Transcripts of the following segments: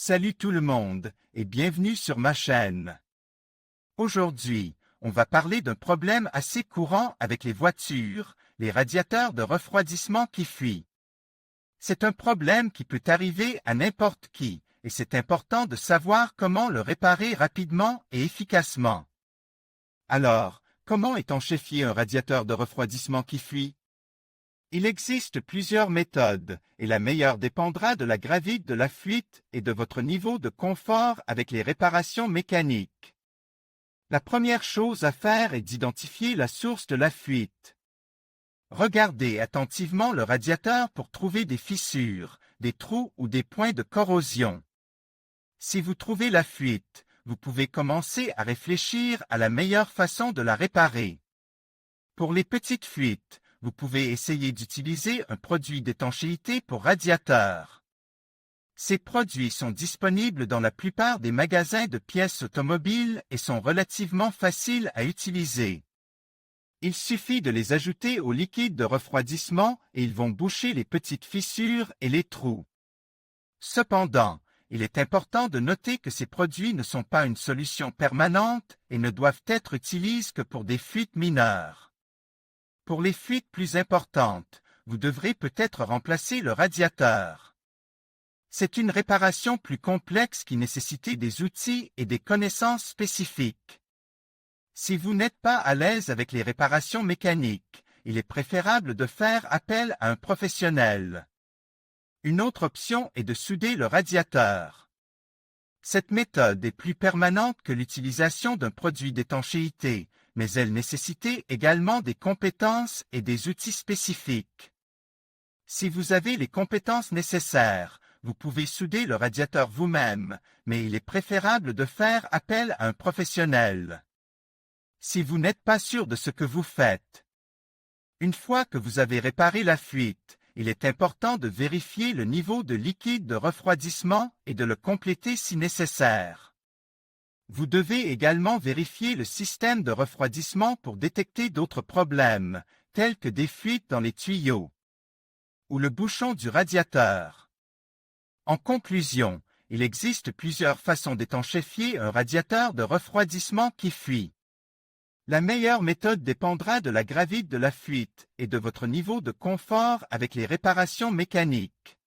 Salut tout le monde et bienvenue sur ma chaîne. Aujourd'hui, on va parler d'un problème assez courant avec les voitures, les radiateurs de refroidissement qui fuient. C'est un problème qui peut arriver à n'importe qui et c'est important de savoir comment le réparer rapidement et efficacement. Alors, comment étanchéfier un radiateur de refroidissement qui fuit? Il existe plusieurs méthodes, et la meilleure dépendra de la gravité de la fuite et de votre niveau de confort avec les réparations mécaniques. La première chose à faire est d'identifier la source de la fuite. Regardez attentivement le radiateur pour trouver des fissures, des trous ou des points de corrosion. Si vous trouvez la fuite, vous pouvez commencer à réfléchir à la meilleure façon de la réparer. Pour les petites fuites, vous pouvez essayer d'utiliser un produit d'étanchéité pour radiateur. Ces produits sont disponibles dans la plupart des magasins de pièces automobiles et sont relativement faciles à utiliser. Il suffit de les ajouter au liquide de refroidissement et ils vont boucher les petites fissures et les trous. Cependant, il est important de noter que ces produits ne sont pas une solution permanente et ne doivent être utilisés que pour des fuites mineures. Pour les fuites plus importantes, vous devrez peut-être remplacer le radiateur. C'est une réparation plus complexe qui nécessite des outils et des connaissances spécifiques. Si vous n'êtes pas à l'aise avec les réparations mécaniques, il est préférable de faire appel à un professionnel. Une autre option est de souder le radiateur. Cette méthode est plus permanente que l'utilisation d'un produit d'étanchéité, mais elle nécessite également des compétences et des outils spécifiques. Si vous avez les compétences nécessaires, vous pouvez souder le radiateur vous-même, mais il est préférable de faire appel à un professionnel. Si vous n'êtes pas sûr de ce que vous faites, une fois que vous avez réparé la fuite, il est important de vérifier le niveau de liquide de refroidissement et de le compléter si nécessaire. Vous devez également vérifier le système de refroidissement pour détecter d'autres problèmes, tels que des fuites dans les tuyaux ou le bouchon du radiateur. En conclusion, il existe plusieurs façons d'étanchéfier un radiateur de refroidissement qui fuit. La meilleure méthode dépendra de la gravité de la fuite et de votre niveau de confort avec les réparations mécaniques.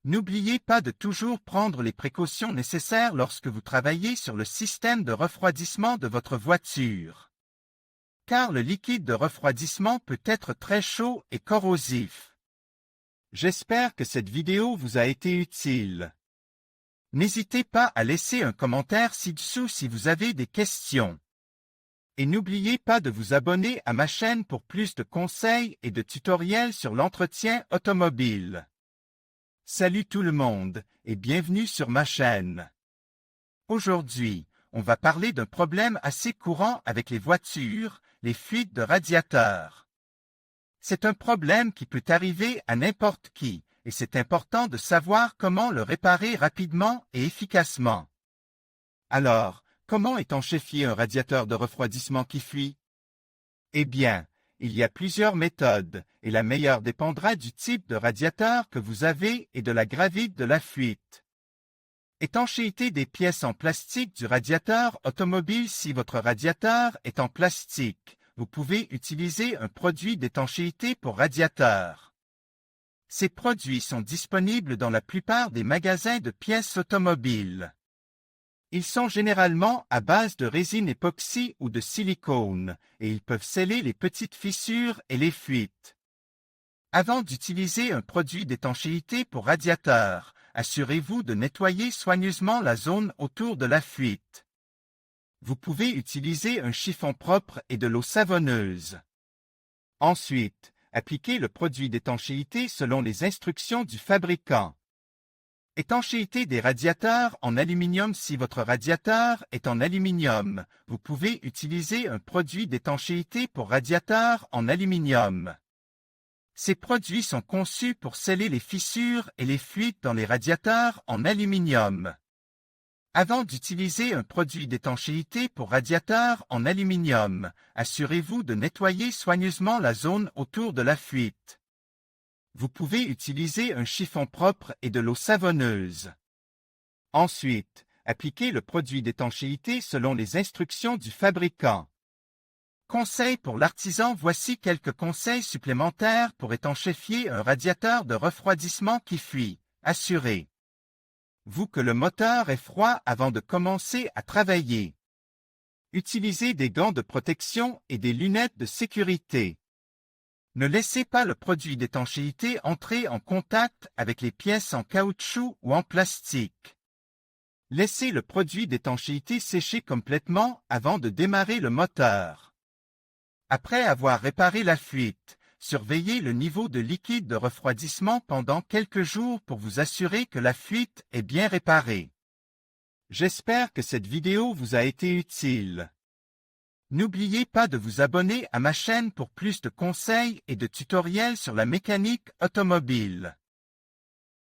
N'oubliez pas de toujours prendre les précautions nécessaires lorsque vous travaillez sur le système de refroidissement de votre voiture. Car le liquide de refroidissement peut être très chaud et corrosif. J'espère que cette vidéo vous a été utile. N'hésitez pas à laisser un commentaire ci-dessous si vous avez des questions. Et n'oubliez pas de vous abonner à ma chaîne pour plus de conseils et de tutoriels sur l'entretien automobile. Salut tout le monde et bienvenue sur ma chaîne. Aujourd'hui, on va parler d'un problème assez courant avec les voitures, les fuites de radiateurs. C'est un problème qui peut arriver à n'importe qui et c'est important de savoir comment le réparer rapidement et efficacement. Alors, comment étanchéfier un radiateur de refroidissement qui fuit? Eh bien, il y a plusieurs méthodes, et la meilleure dépendra du type de radiateur que vous avez et de la gravité de la fuite. Étanchéité des pièces en plastique du radiateur automobile. Si votre radiateur est en plastique, vous pouvez utiliser un produit d'étanchéité pour radiateur. Ces produits sont disponibles dans la plupart des magasins de pièces automobiles. Ils sont généralement à base de résine époxy ou de silicone, et ils peuvent sceller les petites fissures et les fuites. Avant d'utiliser un produit d'étanchéité pour radiateur, assurez-vous de nettoyer soigneusement la zone autour de la fuite. Vous pouvez utiliser un chiffon propre et de l'eau savonneuse. Ensuite, appliquez le produit d'étanchéité selon les instructions du fabricant. Étanchéité des radiateurs en aluminium. Si votre radiateur est en aluminium, vous pouvez utiliser un produit d'étanchéité pour radiateur en aluminium. Ces produits sont conçus pour sceller les fissures et les fuites dans les radiateurs en aluminium. Avant d'utiliser un produit d'étanchéité pour radiateur en aluminium, assurez-vous de nettoyer soigneusement la zone autour de la fuite. Vous pouvez utiliser un chiffon propre et de l'eau savonneuse. Ensuite, appliquez le produit d'étanchéité selon les instructions du fabricant. Conseils pour l'artisan. Voici quelques conseils supplémentaires pour étanchéfier un radiateur de refroidissement qui fuit. Assurez-vous que le moteur est froid avant de commencer à travailler. Utilisez des gants de protection et des lunettes de sécurité. Ne laissez pas le produit d'étanchéité entrer en contact avec les pièces en caoutchouc ou en plastique. Laissez le produit d'étanchéité sécher complètement avant de démarrer le moteur. Après avoir réparé la fuite, surveillez le niveau de liquide de refroidissement pendant quelques jours pour vous assurer que la fuite est bien réparée. J'espère que cette vidéo vous a été utile. N'oubliez pas de vous abonner à ma chaîne pour plus de conseils et de tutoriels sur la mécanique automobile.